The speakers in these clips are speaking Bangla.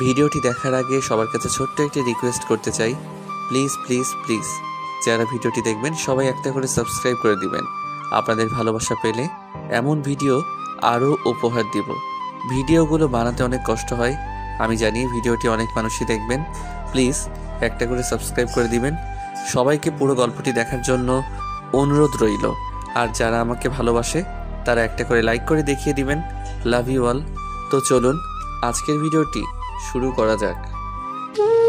ভিডিওটি দেখার আগে সবার কাছে ছোট্ট একটি রিকোয়েস্ট করতে চাই, প্লিজ প্লিজ প্লিজ যারা ভিডিওটি দেখবেন সবাই একটা করে সাবস্ক্রাইব করে দিবেন। আপনাদের ভালোবাসা পেলে এমন ভিডিও আরও উপহার দিব। ভিডিওগুলো বানাতে অনেক কষ্ট হয়, আমি জানি। ভিডিওটি অনেক মানুষই দেখবেন, প্লিজ একটা করে সাবস্ক্রাইব করে দিবেন। সবাইকে পুরো গল্পটি দেখার জন্য অনুরোধ রইল। আর যারা আমাকে ভালোবাসে তারা একটা করে লাইক করে দেখিয়ে দিবেন। Love you all. তো চলুন আজকের ভিডিওটি শুরু করা যাক।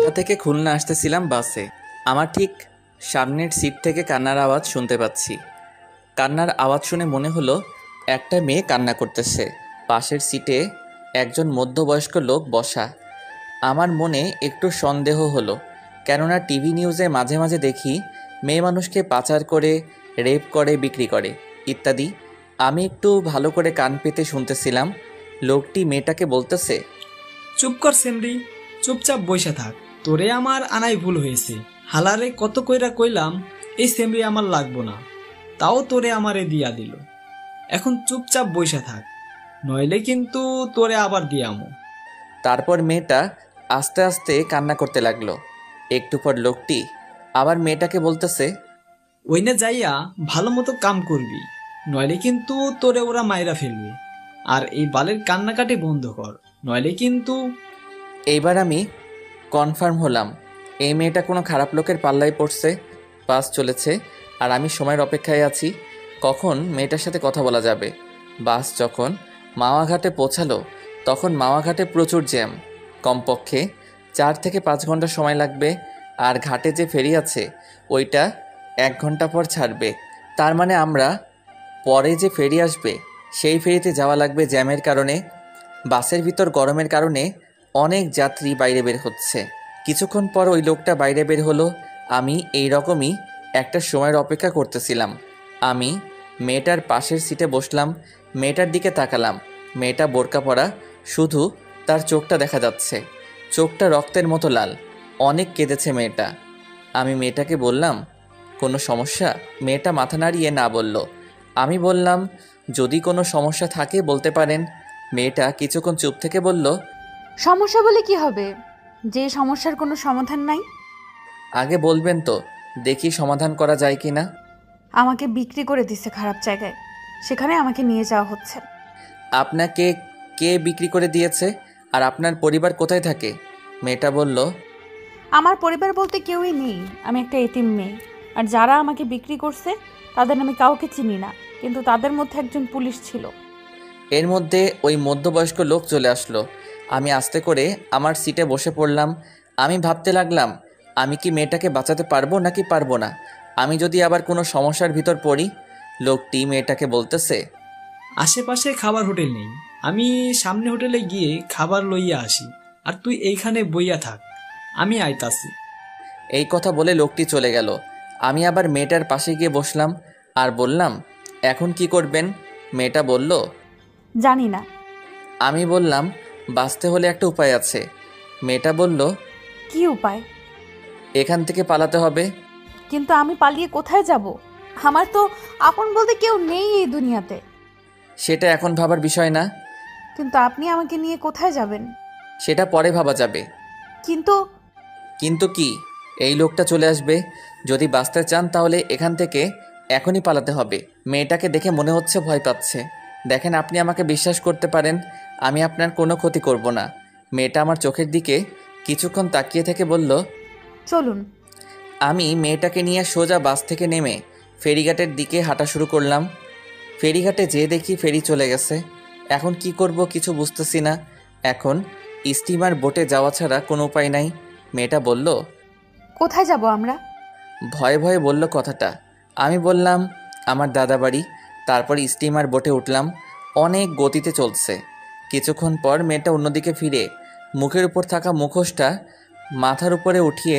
তা থেকে খুলনা আসতেছিলাম বাসে। আমার ঠিক সামনের সিট থেকে কান্নার আওয়াজ শুনতে পাচ্ছি। কান্নার আওয়াজ শুনে মনে হলো একটা মেয়ে কান্না করতেছে। পাশের সিটে একজন মধ্যবয়স্ক লোক বসা। আমার মনে একটু সন্দেহ হলো, কেননা টিভি নিউজে মাঝে মাঝে দেখি মেয়ে মানুষকে পাচার করে, রেপ করে, বিক্রি করে ইত্যাদি। আমি একটু ভালো করে কান পেতে শুনতেছিলাম। লোকটি মেয়েটাকে বলতেছে, চুপ কর সেমরি, চুপচাপ বইসা থাক। তোরে আমার আনাই ভুল হয়েছে। হালারে কত কইরা কইলাম এই সেমরি আমার লাগবো না, তাও তোরে আমারে দিয়া দিল। এখন চুপচাপ বইসা থাক, নইলে কিন্তু তোরে আবার দিয়ামো। তারপর মেয়েটা আস্তে আস্তে কান্না করতে লাগলো। একটু পর লোকটি আবার মেয়েটাকে বলতেছে, ওইনে যাইয়া ভালো মতো কাম করবি, নইলে কিন্তু তোরে ওরা মাইরা ফেলবে। আর এই বালের কান্নাকাটি বন্ধ কর, নইলে কিন্তু। এইবার আমি কনফার্ম হলাম এই মেয়েটা কোনো খারাপ লোকের পাল্লায় পড়ছে। বাস চলেছে আর আমি সময়ের অপেক্ষায় আছি, কখন মেয়েটার সাথে কথা বলা যাবে। বাস যখন মাওয়াঘাটে পৌঁছালো তখন মাওয়াঘাটে প্রচুর জ্যাম। কমপক্ষে 4 থেকে 5 ঘন্টা সময় লাগবে। আর ঘাটে যে ফেরি আছে ওইটা 1 ঘন্টা পর ছাড়বে। তার মানে আমরা পরে যে ফেরি আসবে সেই ফেরিতে যাওয়া লাগবে জ্যামের কারণে। বাসের ভিতর গরমের কারণে অনেক যাত্রী বাইরে বের হচ্ছে। কিছুক্ষণ পর ওই লোকটা বাইরে বের হলো। আমি এই রকমই একটা সময়ের অপেক্ষা করতেছিলাম। আমি মেয়েটার পাশের সিটে বসলাম। মেয়েটার দিকে তাকালাম। মেয়েটা বোরকা পরা, শুধু তার চোখটা দেখা যাচ্ছে। চোখটা রক্তের মতো লাল। অনেক কেঁদেছে মেয়েটা। আমি মেয়েটাকে বললাম, কোনো সমস্যা? মেয়েটা মাথা নাড়িয়ে না বলল। আমি বললাম, যদি কোনো সমস্যা থাকে বলতে পারেন। মেয়েটা কিছুক্ষণ চুপ থেকে বলল, সমস্যা বলে কি হবে, যে সমস্যার কোনো সমাধান নাই? আগে বলবেন তো, দেখি সমাধান করা যায় কি না। আমাকে বিক্রি করে দিছে খারাপ জায়গায়, সেখানে আমাকে নিয়ে যাওয়া হচ্ছে। আপনাকে কে বিক্রি করে দিয়েছে? আর আপনার পরিবার কোথায় থাকে? মেয়েটা বলল, আমার পরিবার বলতে কেউই নেই, আমি একটা এতিম মেয়ে। আর যারা আমাকে বিক্রি করছে তাদের আমি কাউকে চিনি না, কিন্তু তাদের মধ্যে একজন পুলিশ ছিল। এর মধ্যে ওই মধ্যবয়স্ক লোক চলে আসলো। আমি আস্তে করে আমার সিটে বসে পড়লাম। আমি ভাবতে লাগলাম, আমি কি মেয়েটাকে বাঁচাতে পারবো নাকি পারবো না। আমি যদি আবার কোনো সমস্যার ভিতর পড়ি। লোকটি মেয়েটাকে বলতেছে, আশেপাশে খাবার হোটেল নেই, আমি সামনে হোটেলে গিয়ে খাবার লইয়া আসি, আর তুই এইখানে বইয়া থাক, আমি আইতাছি। এই কথা বলে লোকটি চলে গেল। আমি আবার মেয়েটার পাশে গিয়ে বসলাম আর বললাম, এখন কি করবেন? মেয়েটা বলল, জানি না। আমি বললাম, বাঁচতে হলে একটা উপায় আছে। মেয়েটা বলল, কি উপায়? এখান থেকে পালাতে হবে। কিন্তু আমি পালিয়ে কোথায় যাব? আমার তো আপন বলতে কেউ নেই এই দুনিয়াতে। সেটা এখন ভাবার বিষয় না। কিন্তু আপনি আমাকে নিয়ে কোথায় যাবেন? সেটা পরে ভাবা যাবে। কিন্তু কিন্তু কি? এই লোকটা চলে আসবে। যদি বাঁচতে চান তাহলে এখান থেকে এখনই পালাতে হবে। মেয়েটাকে দেখে মনে হচ্ছে ভয় পাচ্ছে। দেখেন, আপনি আমাকে বিশ্বাস করতে পারেন, আমি আপনার কোনো ক্ষতি করব না। মেয়েটা আমার চোখের দিকে কিছুক্ষণ তাকিয়ে থেকে বলল, চলুন। আমি মেয়েটাকে নিয়ে সোজা বাস থেকে নেমে ফেরিঘাটের দিকে হাঁটা শুরু করলাম। ফেরিঘাটে যেয়ে দেখি ফেরি চলে গেছে। এখন কি করব কিছু বুঝতেছি না। এখন স্টিমার বোটে যাওয়া ছাড়া কোনো উপায় নাই। মেয়েটা বলল, কোথায় যাব আমরা? ভয়ে ভয়ে বলল কথাটা। আমি বললাম, আমার দাদা বাড়ি। তারপর স্টিমার বোটে উঠলাম। অনেক গতিতে চলছে। কিছুক্ষণ পর মেয়েটা অন্যদিকে ফিরে মুখের উপর থাকা মুখোশটা মাথার উপরে উঠিয়ে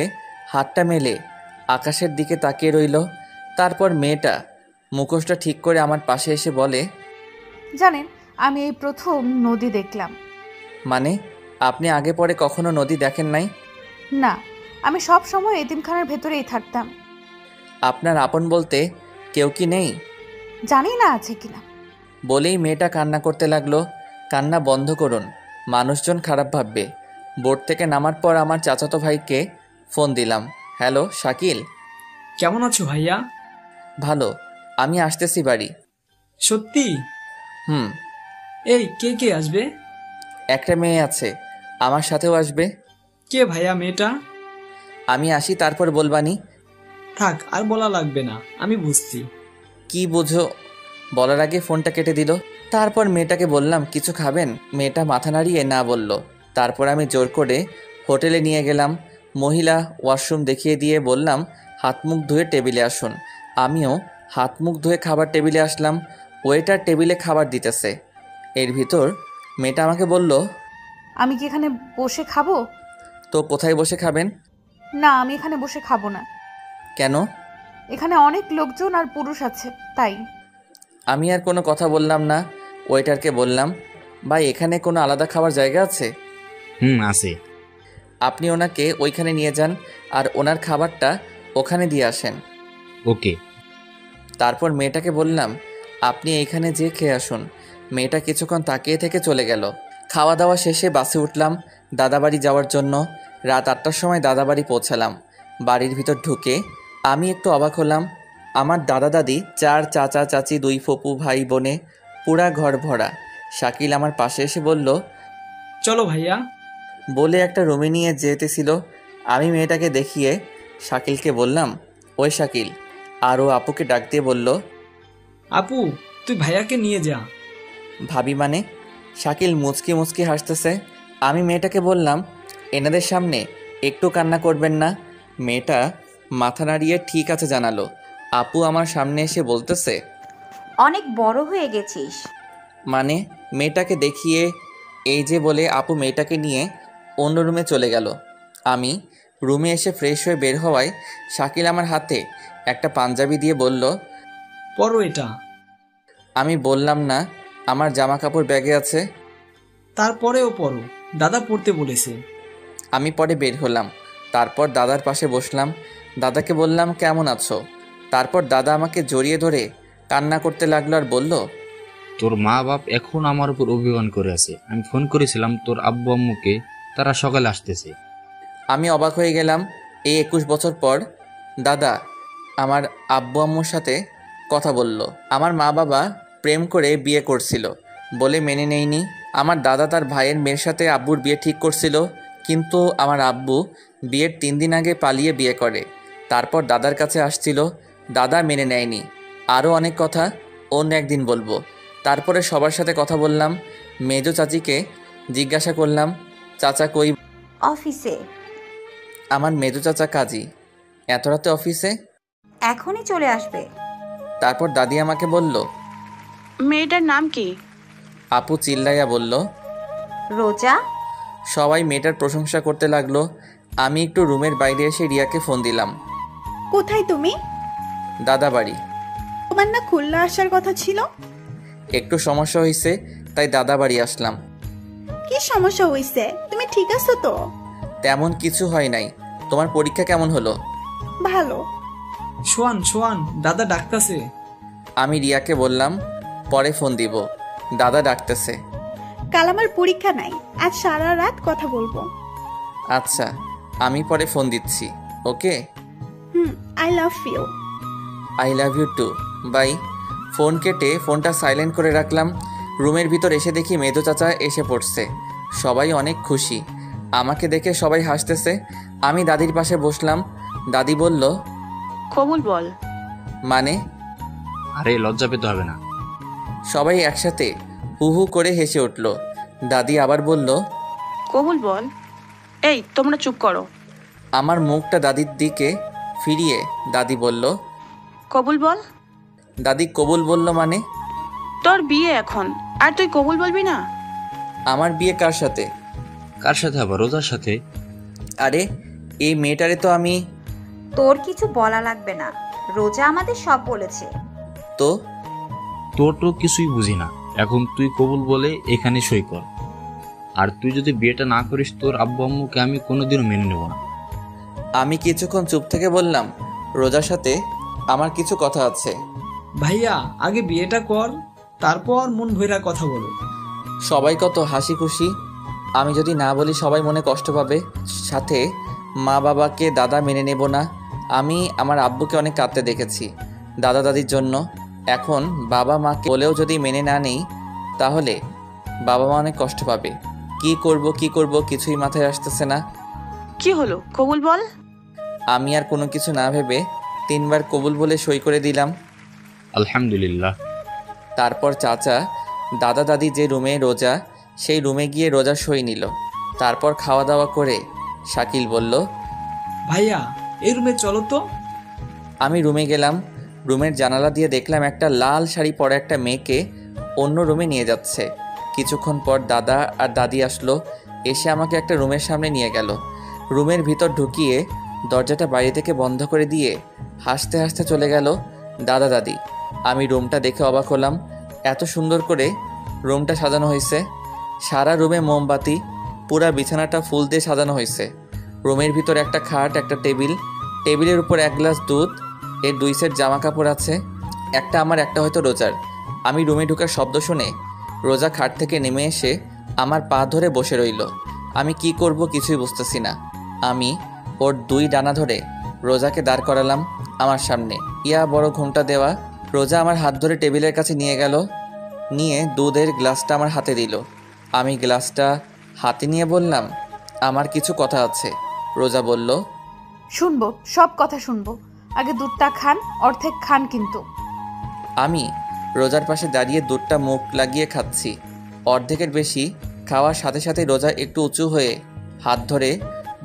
হাতটা মেলে আকাশের দিকে তাকিয়ে রইল। তারপর মেয়েটা মুখোশটা ঠিক করে আমার পাশে এসে বলে, জানেন, আমি এই প্রথম নদী দেখলাম। মানে? আপনি আগে পরে কখনো নদী দেখেন নাই? না, আমি সব সময় এতিমখানার ভেতরেই থাকতাম। আপনার আপন বলতে কেউ কি নেই? জানি না আছে কিনা। বলেই মেয়েটা কান্না করতে লাগলো। কান্না বন্ধ করুন, মানুষজন খারাপ ভাববে। বোর্ড থেকে নামার পর আমার চাচাতো ভাইকে ফোন দিলাম। হ্যালো শাকিল। কেমন আছো ভাইয়া? ভালো, আমি আসতেছি বাড়ি। সত্যি? হুম। এই কে কে আসবে? একটা মেয়ে আছে, আমার সাথেও আসবে। কে ভাইয়া মেয়েটা? আমি আসি তারপর বলবানি। থাক, আর বলা লাগবে না, আমি বুঝছি। কি বুঝো? বলার আগে ফোনটা কেটে দিল। তারপর মেয়েটাকে বললাম কিছু খাবেন? মেয়েটা মাথা নাড়িয়ে না বলল। তারপর আমি জোর করে হোটেলে নিয়ে গেলাম। মহিলা ওয়াশরুম দেখিয়ে দিয়ে বললাম হাত মুখ ধুয়ে টেবিলে আসুন। আমিও হাত মুখ ধুয়ে খাবার টেবিলে আসলাম। ওয়েটার টেবিলে খাবার দিতেছে। এর ভিতর মেয়েটা আমাকে বলল, আমি কি এখানে বসে খাবো? তো কোথায় বসে খাবেন? না, আমি এখানে বসে খাবো না। কেন? এখানে অনেক লোকজন আর পুরুষ আছে, তাই। আমি আর কোনো কথা বললাম না। ওয়েটারকে বললাম, ভাই এখানে কোনো আলাদা খাবার জায়গা আছে? আছে। আপনি ওনাকে ওইখানে নিয়ে যান আর ওনার খাবারটা ওখানে দিয়ে আসেন। ওকে। তারপর মেয়েটাকে বললাম আপনি এইখানে যেয়ে খেয়ে আসুন। মেয়েটা কিছুক্ষণ তাকিয়ে থেকে চলে গেল। খাওয়া দাওয়া শেষে বাসে উঠলাম দাদাবাড়ি যাওয়ার জন্য। রাত 8টার সময় দাদাবাড়ি পৌঁছালাম। বাড়ির ভিতর ঢুকে আমি একটু অবাক হলাম। আমার দাদা দাদি, 4 চাচা চাচি, 2 ফুপু ভাই বোনে পুরা ঘর ভরা। শাকিল আমার পাশে এসে বলল, চলো ভাইয়া। বলে একটা রুমে নিয়ে যেতেছিল। আমি মেয়েটাকে দেখিয়ে শাকিলকে বললাম, ওই শাকিল। আর ও আপুকে ডাক দিয়ে বলল, আপু, তুই ভাইয়াকে নিয়ে যা। ভাবি মানে? শাকিল মুচকি মুচকি হাসতেছে। আমি মেয়েটাকে বললাম, এনাদের সামনে একটু কান্না করবেন না। মেয়েটা মাথা নাড়িয়ে ঠিক আছে জানালো। আপু আমার সামনে এসে বলতেছে, অনেক বড় হয়ে গেছিস। মানে? মেয়েটাকে দেখিয়ে এই যে বলে আপু মেয়েটাকে নিয়ে অন্য রুমে চলে গেল। আমি রুমে এসে ফ্রেশ হয়ে বের হওয়ায় শাকিল আমার হাতে একটা পাঞ্জাবি দিয়ে বলল, পরো এটা। আমি বললাম না আমার জামা কাপড় ব্যাগে আছে। তারপরেও পরো, দাদা পড়তে বলেছে। আমি পরে বের হলাম। তারপর দাদার পাশে বসলাম। দাদাকে বললাম কেমন আছো? তারপর দাদা আমাকে জড়িয়ে ধরে কান্না করতে লাগলো আর বলল, তোর মা বাপ এখন আমার উপর অভিমান করে আছে। আমি ফোন করেছিলাম তোর আব্বু আম্মুকে, তারা সকালে আসতেছে। আমি অবাক হয়ে গেলাম। এই 21 বছর পর দাদা আমার আব্বু আম্মুর সাথে কথা বলল। আমার মা বাবা প্রেম করে বিয়ে করছিল বলে মেনে নেয়নি। আমার দাদা তার ভাইয়ের মেয়ের সাথে আব্বুর বিয়ে ঠিক করছিল, কিন্তু আমার আব্বু বিয়ের 3 দিন আগে পালিয়ে বিয়ে করে। তারপর দাদার কাছে আসছিল, দাদা মেনে নেয়নি। আরও অনেক কথা অন্য একদিন বলবো। তারপরে সবার সাথে কথা বললাম। মেজো চাচিকে জিজ্ঞাসা করলাম, চাচা কই? অফিসে। আমার মেজো চাচা কাজী। এত রাতে অফিসে? এখনই চলে আসবে। তারপর দাদি আমাকে বলল, মেয়েটার নাম কি? আপু চিল্লাইয়া বলল। রোজা। সবাই মেয়েটার প্রশংসা করতে লাগলো। আমি একটু রুমের বাইরে এসে রিয়াকে ফোন দিলাম। কোথায় তুমি? দাদা বাড়ি। তোমার না খুলনা আসার কথা ছিল? একটু সমস্যা হয়েছে তাই দাদা বাড়ি আসলাম। কি সমস্যা হয়েছে? তুমি ঠিক আছো তো? তেমন কিছু হয় নাই। তোমার পরীক্ষা কেমন হলো? ভালো। শোয়ান শোয়ান, দাদা ডাকতাছে। আমি রিয়াকে বললাম পরে ফোন দিব, দাদা ডাকতেছে। কাল আমার পরীক্ষা নাই, আজ সারা রাত কথা বলবো। আচ্ছা, আমি পরে ফোন দিচ্ছি। Okay. I love you. I love you too. Bye. Phone কেটে ফোনটা সাইলেন্ট করে রাখলাম। রুমের ভিতর এসে দেখি মেজো চাচা এসে পড়ছে। সবাই অনেক খুশি। আমাকে দেখে সবাই হাসতেছে। আমি দাদির পাশে বসলাম। দাদি বলল, কবুল বল। মানে? আরে লজ্জা পেতে হবে না। সবাই একসাথে হু হু করে হেসে উঠল। দাদি আবার বলল, কবুল বল। এই তোমরা চুপ করো। আমার মুখটা দাদির দিকে ফিরিয়ে দাদি বলল, কবুল বল। দাদি কবুল বলল মানে? তোর বিয়ে এখন, আর তুই কবুল বলবি না? আমার বিয়ে কার সাথে? কার সাথে? আবার রোজার সাথে। আরে এই মেয়েটারে তো আমি। তোর কিছু বলা লাগবে না, রোজা আমাদের সব বলেছে। তো তোর তো কিছুই বুঝি না। এখন তুই কবুল বলে এখানে সই কর। আর তুই যদি বিয়েটা না করিস তোর আব্বু আম্মুকে আমি কোনোদিনও মেনে নেব না। আমি কিছুক্ষণ চুপ থেকে বললাম, রোজার সাথে আমার কিছু কথা আছে। ভাইয়া আগে বিয়েটা কর, তারপর মন ভৈরা কথা বলো। সবাই কত হাসি খুশি। আমি যদি না বলি সবাই মনে কষ্ট পাবে, সাথে মা বাবাকে দাদা মেনে নেব না। আমি আমার আব্বুকে অনেক কাঁদতে দেখেছি দাদা দাদির জন্য। এখন বাবা মাকে বলেও যদি মেনে না নেই তাহলে বাবা মা অনেক কষ্ট পাবে। কি করব কিছুই মাথায় আসতেছে না। কি হলো কবুল বল। আমি আর কোনো কিছু না ভেবে 3 বার কবুল বলে সই করে দিলাম। আলহামদুলিল্লাহ। তারপর চাচা দাদা দাদি যে রুমে রোজা, সেই রুমে গিয়ে রোজা সই নিল। তারপর খাওয়া দাওয়া করে শাকিল বলল, ভাইয়া এই রুমে চলো তো। আমি রুমে গেলাম। রুমের জানালা দিয়ে দেখলাম একটা লাল শাড়ি পরা একটা মেয়েকে অন্য রুমে নিয়ে যাচ্ছে। কিছুক্ষণ পর দাদা আর দাদি আসলো, এসে আমাকে একটা রুমের সামনে নিয়ে গেল। রুমের ভিতর ঢুকিয়ে দরজাটা বাইরে থেকে বন্ধ করে দিয়ে হাসতে হাসতে চলে গেল দাদা দাদি। আমি রুমটা দেখে অবাক হলাম, এত সুন্দর করে রুমটা সাজানো হয়েছে। সারা রুমে মোমবাতি, পুরা বিছানাটা ফুল দিয়ে সাজানো হয়েছে। রুমের ভিতর একটা খাট, একটা টেবিল, টেবিলের উপর 1 গ্লাস দুধ, এর 2 সেট জামা কাপড় আছে, একটা আমার একটা হয়তো রোজার। আমি রুমে ঢোকার শব্দ শুনে রোজা খাট থেকে নেমে এসে আমার পা ধরে বসে রইল। আমি কি করব কিছুই বুঝতেছি না। আমি ওর 2 ডানা ধরে রোজাকে দাঁড় করালাম আমার সামনে। ইয়া বড় ঘুমটা দেওয়া। রোজা আমার হাত ধরে টেবিলের কাছে নিয়ে গেল, নিয়ে দুধের গ্লাসটা আমার হাতে দিল। আমি গ্লাসটা হাতে নিয়ে বললাম, আমার কিছু কথা আছে। রোজা বলল, শুনবো, সব কথা শুনবো। আগে দুধটা খান, অর্ধেক খান কিন্তু। আমি রোজার পাশে দাঁড়িয়ে দুধটা মুখ লাগিয়ে খাচ্ছি। অর্ধেকের বেশি খাওয়ার সাথে সাথে রোজা একটু উঁচু হয়ে হাত ধরে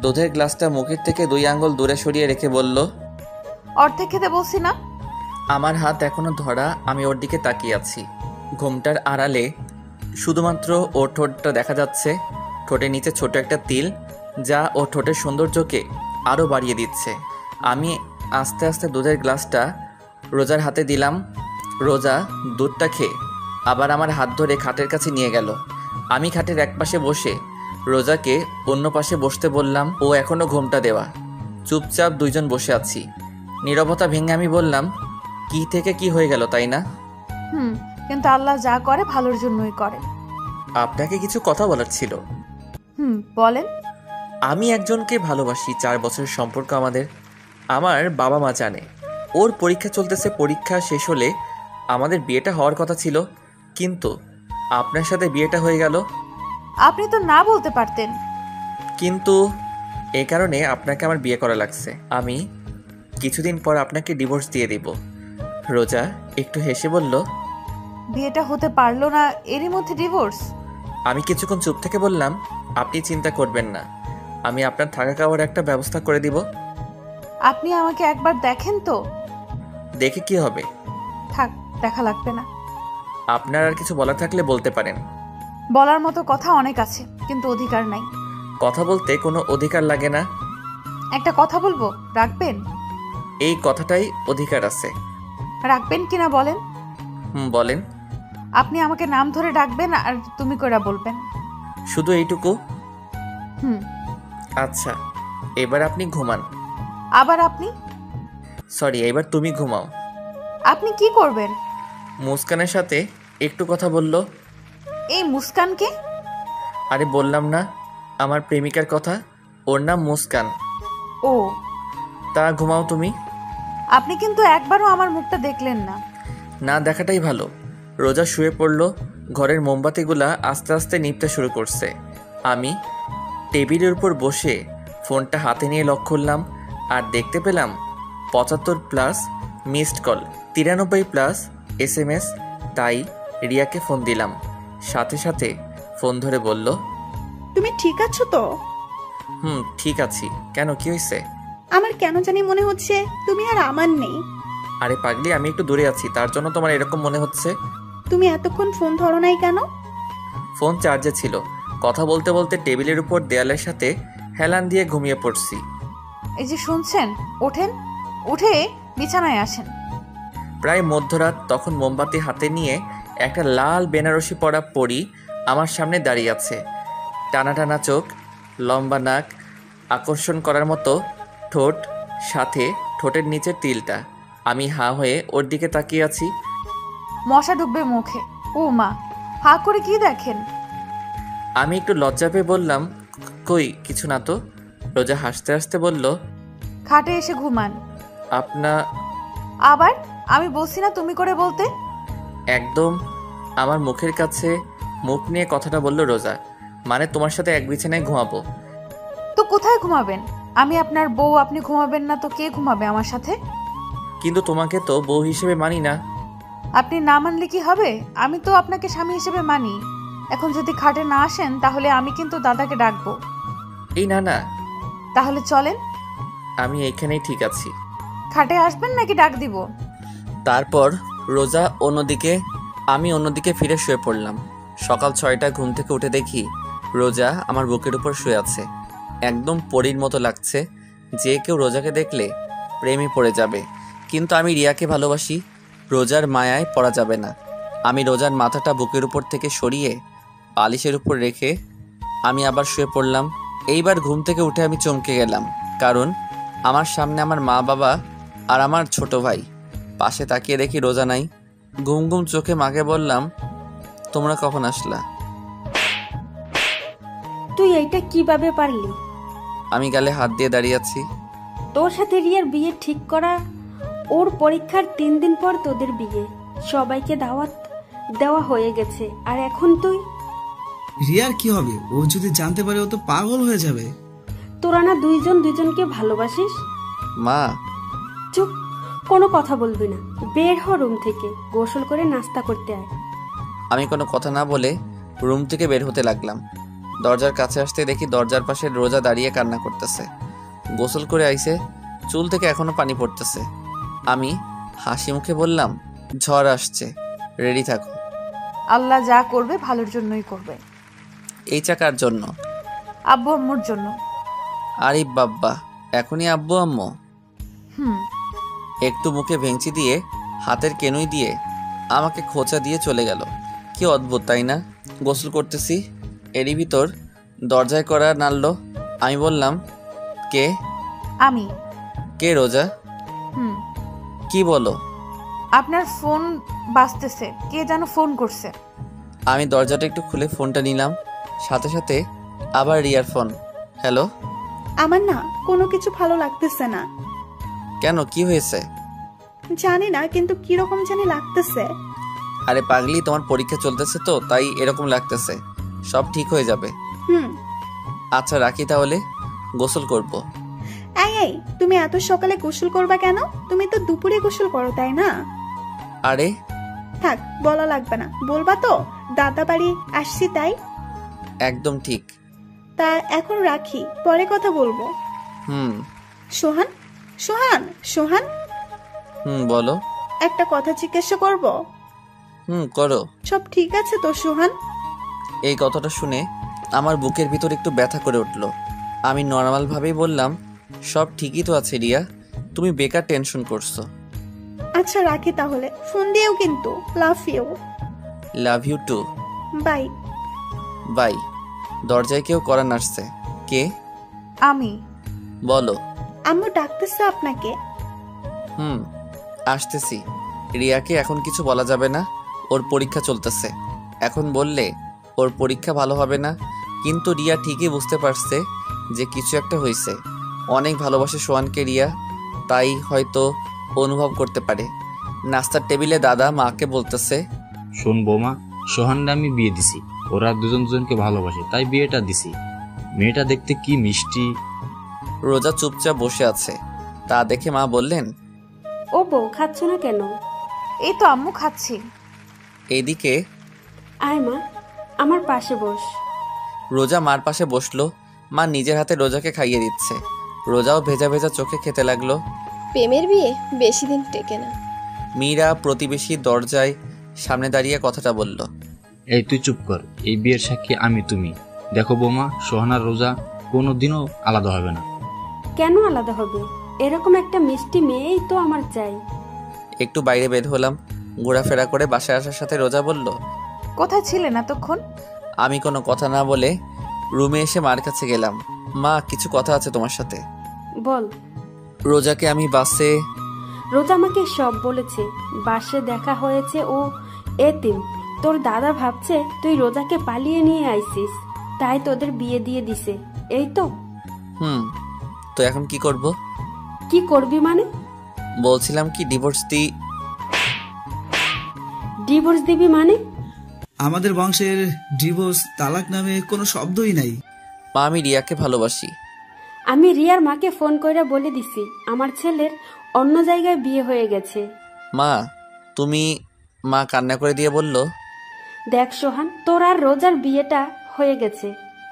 দুধের গ্লাসটা মুখের থেকে 2 আঙ্গুল দূরে সরিয়ে রেখে বলল, অর্ধেক খেতে বলছি না? আমার হাত এখনো ধরা। আমি ওর দিকে তাকিয়ে আছি। ঘুমটার আড়ালে শুধুমাত্র ওর ঠোঁটটা দেখা যাচ্ছে। ঠোঁটের নিচে ছোট একটা তিল, যা ওর ঠোঁটের সৌন্দর্যকে আরও বাড়িয়ে দিচ্ছে। আমি আস্তে আস্তে দুধের গ্লাসটা রোজার হাতে দিলাম। রোজা দুধটা খেয়ে আবার আমার হাত ধরে খাটের কাছে নিয়ে গেল। আমি খাটের এক পাশে বসে রোজাকে অন্য পাশে বসতে বললাম। ও এখনও ঘুমটা দেওয়া। চুপচাপ 2 জন বসে আছি। নীরবতা ভেঙে আমি বললাম, কি থেকে কি হয়ে গেল, তাই না? কিন্তু আল্লাহ যা করে ভালোর জন্যই করে। আপনাকে কিছু কথা বলার ছিল। বলেন। আমি একজনকে ভালোবাসি। 4 বছরের সম্পর্ক আমাদের। আমার বাবা মা জানে। ওর পরীক্ষা চলতেছে, পরীক্ষা শেষ হলে আমাদের বিয়েটা হওয়ার কথা ছিল, কিন্তু আপনার সাথে বিয়েটা হয়ে গেল। আপনি তো না বলতে পারতেন। কিন্তু এই কারণে আপনাকে আমার বিয়ে করা লাগছে। আমি কিছুদিন পর আপনাকে ডিভোর্স দিয়ে দিব। রোজা একটু হেসে বলল, বিয়েটা হতে পারলো না, এরই মধ্যে ডিভোর্স? আমি কিছুক্ষণ চুপ থেকে বললাম, আপনি চিন্তা করবেন না, আমি আপনার থাকা খাওয়ার একটা ব্যবস্থা করে দিব। আপনি আমাকে একবার দেখেন তো। দেখে কি হবে? থাক, দেখা লাগবে না। আপনার আর কিছু বলা থাকলে বলতে পারেন। বলার মতো কথা অনেক আছে, কিন্তু অধিকার নাই। কথা বলতে কোনো অধিকার লাগে না। একটা কথা বলবো, রাখবেন? এই কথাটাই অধিকার আছে। রাখবেন কিনা বলেন? বলেন। আপনি আমাকে নাম ধরে ডাকবেন আর তুমি কইরা বলবেন। শুধু এইটুকু? হুম। আচ্ছা, এবার আপনি ঘুমান। আবার আপনি? সরি, এবার তুমি ঘুমাও। আপনি কি করবেন? মুস্কানের সাথে একটু কথা বলল। এই মুস্কানকে? আরে বললাম না, আমার প্রেমিকার কথা। ওর নাম মুস্কান। ও। তা ঘুমাও তুমি। আপনি কিন্তু একবারও আমার মুখটা দেখলেন না। না দেখাটাই ভালো। রোজা শুয়ে পড়ল। ঘরের মোমবাতিগুলা আস্তে আস্তে নিভতে শুরু করছে। আমি টেবিলের উপর বসে ফোনটা হাতে নিয়ে লক করলাম, আর দেখতে পেলাম 75+ মিসড কল, 93+ SMS। তাই রিয়াকে ফোন দিলাম। সাথে সাথে ফোন ধরে বলল, তুমি ঠিক আছো তো? ঠিক আছি। কেন, কি হয়েছে? আমার কেন জানি মনে হচ্ছে তুমি আর আমার নেই। আরে পাগলি, আমি একটু দূরে আছি, তার জন্য তোমার এরকম মনে হচ্ছে। তুমি এতক্ষণ ফোন ধরো নাই কেন? ফোন চার্জে ছিল। কথা বলতে বলতে টেবিলের উপর দেয়ালের সাথে হেলান দিয়ে ঘুমিয়ে পড়ছি। এই যে শুনছেন, ওঠেন, উঠে বিছানায় আসেন। প্রায় মধ্যরাত। তখন মোমবাতি হাতে নিয়ে একটা লাল বেনারসি পরা পরী আমার সামনে দাঁড়িয়ে আছে। টানা টানা চোখ, লম্বা নাক, আকর্ষণ করার মতো ঠোঁট, সাথে ঠোঁটের নিচের তিলটা। আমি হাঁ হয়ে ওর দিকে তাকিয়ে আছি। মশা ঢুকবে মুখে। ও মা, হা করে কি দেখেন? আমি একটু লজ্জা পেয়ে বললাম, কই কিছু না তো। রোজা হাসতে হাসতে বলল, খাটে এসে ঘুমান। আবার আমি বলছি না তুমি করে বলতে। একদম আমার মুখের কাছে মুখ নিয়ে কথাটা বলল রোজা। মানে তোমার সাথে এক বিছানায় ঘুমাবো। তো কোথায় ঘুমাবেন? আমি আপনার বউ, আপনি ঘুমাবেন না তো কে ঘুমাবে আমার সাথে? কিন্তু তোমাকে তো বউ হিসেবে মানি না। আপনি না মানলে কি হবে? আমি তো আপনাকে স্বামী হিসেবে মানি। এখন যদি খাটে না আসেন তাহলে আমি কিন্তু দাদাকে ডাকবো। এই না না, তাহলে চলেন। আমি এইখানেই ঠিক আছি। খাটে আসবেন নাকি ডাক দিব? তারপর রোজা অন্যদিকে, আমি অন্যদিকে ফিরে শুয়ে পড়লাম। সকাল 6টায় ঘুম থেকে উঠে দেখি রোজা আমার বুকের উপর শুয়ে আছে। একদম পরীর মতো লাগছে। যে কেউ রোজাকে দেখলে প্রেমে পড়ে যাবে। কিন্তু আমি রিয়াকে ভালোবাসি, রোজার মায়ায় পড়া যাবে না। আমি রোজার মাথাটা বুকের উপর থেকে সরিয়ে বালিশের উপর রেখে আমি আবার শুয়ে পড়লাম। এইবার ঘুম থেকে উঠে আমি চমকে গেলাম, কারণ আমার সামনে আমার মা বাবা আর আমার ছোট ভাই। পাশে তাকিয়ে দেখি রোজা নাই। ঘুম ঘুম চোখে মাকে বললাম, তোমরা কখন আসলা? তুই এইটা কিভাবে পারলি? আমি গালে হাত দিয়ে দাঁড়িয়ে আছি। তোর সাথে রিয়ার বিয়ে ঠিক করা, ওর পরীক্ষার 3 দিন পর তোদের বিয়ে, সবাইকে দাওয়াত দেওয়া হয়ে গেছে, আর এখন তুই? রিয়ার কি হবে? ও যদি জানতে পারে ও তো পাগল হয়ে যাবে। তোরা না দুইজন দুইজনকে ভালোবাসিস? মা, চুপ, কোনো কথা বলবি না। বের হ রুম থেকে, গোসল করে নাস্তা করতে আয়। আমি কোনো কথা না বলে রুম থেকে বের হতে লাগলাম। দরজার কাছে আসতে দেখি দরজার পাশে রোজা দাঁড়িয়ে কান্না করতেছে। গোসল করে আইছে, চুল থেকে এখনো পানি পড়তেছে। আমি হাসি মুখে বললাম, ঝড় আসছে, রেডি থাকো। আল্লাহ যা করবে ভালোর জন্যই করবে। এই চাকার জন্য? আব্বু আম্মুর জন্য। আরে বাব্বা, এখনই আব্বু আম্মু? হুম। একটু মুখে ভেঙচি দিয়ে হাতের কেনুই দিয়ে আমাকে খোঁচা দিয়ে চলে গেল। কি অদ্ভুত তাই না? গোসল করতেছি, এরই ভিতর দরজায় করা নাড়ল। আমি বললাম, কে? আমি। কে? রোজা? হুম। কি বলো? আপনার ফোন বাজতেছে, কে যেন ফোন করছে। আমি দরজাটা একটু খুলে ফোনটা নিলাম, সাথে সাথে আবার রিয়ার ফোন। হ্যালো। আমার না কোনো কিছু ভালো লাগতেছে না। কেন, কি হয়েছে? জানি না, কিন্তু কিরকম জানি লাগতেছে। আরে পাগলি, তোমার পরীক্ষা চলতেছে তো তাই এরকম লাগতেছে। সব ঠিক হয়ে যাবে। হুম। আচ্ছা রাখি তাহলে, গোসল করব। এই তুমি এত সকালে গোসল করবা কেন? তুমি তো দুপুরে গোসল করো, তাই না? আরে থাক, বলা লাগবে না। বলবা তো দাদা বাড়ি আসছি তাই? একদম ঠিক। তা এখন রাখি, পরে কথা বলবো। হুম। সোহান, সোহান, সোহান, বলো। একটা কথা জিজ্ঞাসা করব? করো। সব ঠিক আছে তো সোহান? এই কথাটা শুনে আমার বুকের ভিতর একটু ব্যথা করে উঠল। আমি নর্মাল ভাবেই বললাম, সব ঠিকই তো আছে রিয়া, তুমি বেকার টেনশন করছো। আচ্ছা রাখি তাহলে, ফোন দিয়েও কিন্তু। Love you. Love you too. Bye. Bye. দরজায় কেউ করা নাড়ছে। কে? আমি। বলো। আম্মু ডাকতেছে আপনাকে। আসতেছি। রিয়াকে এখন কিছু বলা যাবে না, ওর পরীক্ষা চলতেছে। এখন বললে ওর পরীক্ষা ভালো হবে না। কিন্তু রিয়া ঠিকই বুঝতে পারছে যে কিছু একটা হয়েছে। অনেক ভালোবাসে সোহানকে রিয়া, তাই হয়তো অনুভব করতে পারে। নাস্তার টেবিলে দাদা মাকে বলতেছে, শোন বৌমা, সোহানকে আমি বিয়ে দিছি, ওরা দুজন দুজনকে ভালোবাসে তাই বিয়েটা দিছি। মেয়েটা দেখতে কি মিষ্টি। রোজা চুপচাপ বসে আছে, তা দেখে মা বললেন, ও বউ, খাচ্ছ না কেন? এই তো আম্মু খাচ্ছি। এইদিকে আয় মা, আমার পাশে বস। রোজা মার পাশে বসলো। মা নিজের হাতে রোজাকে খাইয়ে দিচ্ছে। রোজাও ভেজা ভেজা চোখে খেতে লাগলো। প্রেমের বিয়ে বেশি দিন টেকে না। মীরা প্রতিবেশী দরজায় সামনে দাঁড়িয়ে কথাটা বলল। এই তুই চুপ কর, এই বিয়ের সাক্ষী আমি তুমি। দেখো বৌমা, সোহানার রোজা কোনোদিনও আলাদা হবে না। কেন আলাদা হবে? এরকম একটা মিষ্টি মেয়েই তো আমার চাই। একটু বাইরে বের হলাম। ঘোরাফেরা করে বাসায় আসার সাথে রোজা বলল, কোথায় ছিলেন এতক্ষণ? আমি কোনো কথা না বলে রুমে এসে মার কাছে গেলাম। মা, কিছু কথা আছে তোমার সাথে। বল। রোজাকে আমি বাসে। রোজা আমাকে সব বলেছে। বাসে দেখা হয়েছে, ও এতিম। তোর দাদা ভাবছে তুই রোজাকে পালিয়ে নিয়ে আইছিস। তাই তোদের বিয়ে দিয়ে দিছে, এই তো? হুম, তো এখন কি করব? কি করবি মানে? বলছিলাম কি ডিভোর্স ডিভোর্স দিবি মানে? আমাদের বংশের ডিভোর্স তালাক নামে কোনো শব্দই নাই। মা, আমি রিয়াকে ভালোবাসি। আমি রিয়ার মাকে ফোন করে বলে দিছি আমার ছেলের অন্য জায়গায় বিয়ে হয়ে গেছে। মা, তুমি? মা কান্না করে দিয়ে বলল, দেখ সোহান, তোর আর রোজার বিয়েটা হয়ে গেছে,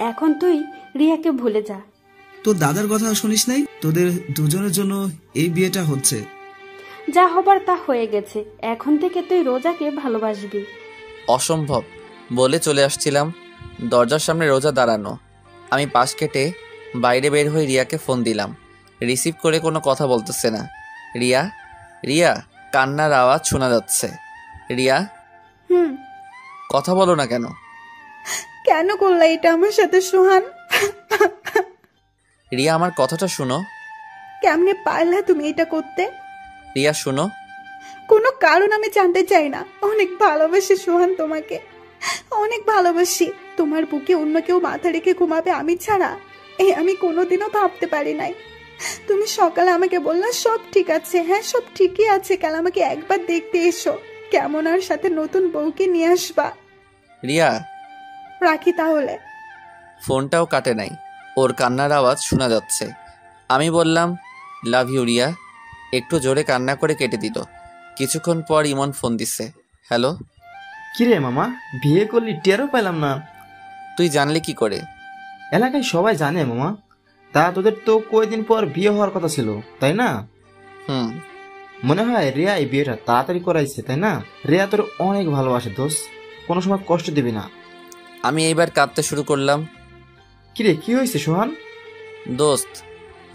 এখন তুই রিয়াকে ভুলে যা। তোর দাদার কথা শুনিস নাই? তোদের দুজনের জন্য এই বিয়েটা হচ্ছে। যা হবার তা হয়ে গেছে, এখন থেকে তুই রোজাকে ভালোবাসবি। অসম্ভব বলে চলে আসছিলাম, দরজার সামনে রোজা দাঁড়ানো। আমি পাশ কেটে বাইরে বের হয়ে রিয়াকে ফোন দিলাম। রিসিভ করে কোনো কথা বলতেছে না। রিয়া, রিয়া, কান্নার আওয়াজ শোনা যাচ্ছে। রিয়া, হুম, কথা বলো না কেন? কেন করলা এটা আমার সাথে সোহান? রিয়া, আমার কথাটা শুনো। কেমনে পারলা তুমি এটা করতে? রিয়া শুনো। কোনো কারণ আমি জানতে চাই না। অনেক ভালোবাসি সোহান তোমাকে, অনেক ভালোবাসি। তোমার বুকে অন্য কেউ মাথা রেখে ঘুমাবে আমি ছাড়া, আমি কোনোদিনও ভাবতে পারি নাই। তুমি সকালে আমাকে বললা সব ঠিক আছে। হ্যাঁ, সব ঠিকই আছে, কাল আমাকে একবার দেখতে এসো, কেমন আর সাথে নতুন বউকে নিয়ে আসবা। রিয়া, রাখি তাহলে। ফোনটাও কাটে নাই, ওর কান্নার আওয়াজ শোনা যাচ্ছে। আমি বললাম লাভ ইউ রিয়া। একটু জোরে কান্না করে কেটে দিল। কিছুক্ষণ পর ইমন ফোন দিছে। হ্যালো। কিরে মামা, বিয়ে করলি? টেরও পেলাম না। তুই জানলি কি করে? এলাকায় সবাই জানে মামা। তা তোদের তো কয়েকদিন পর বিয়ে হওয়ার কথা ছিল, তাই না? হুম। মনে হয় রিয়া এই বিয়েটা তাড়াতাড়ি করাইছে, তাই না? রিয়া তোর অনেক ভালোবাসে দোস্ত, কোনো সময় কষ্ট দিবি না। আমি এইবার কাঁদতে শুরু করলাম। কিরে, কি হয়েছে সোহান? দোস্ত,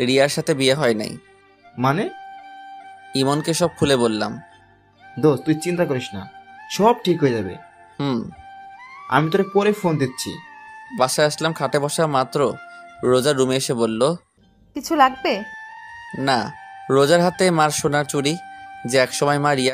রিয়ার সাথে বিয়ে হয় নাই। মানে? ইমনকে সব খুলে বললাম। দোস্ত তুই চিন্তা করিস না, সব ঠিক হয়ে যাবে। হুম। আমি তোরে পরে ফোন দিচ্ছি। বাসায় আসলাম, খাটে বসা মাত্র রোজা রুমে এসে বলল, কিছু লাগবে? না। রোজার হাতে মার সোনার চুড়ি, যে একসময় মা রিয়া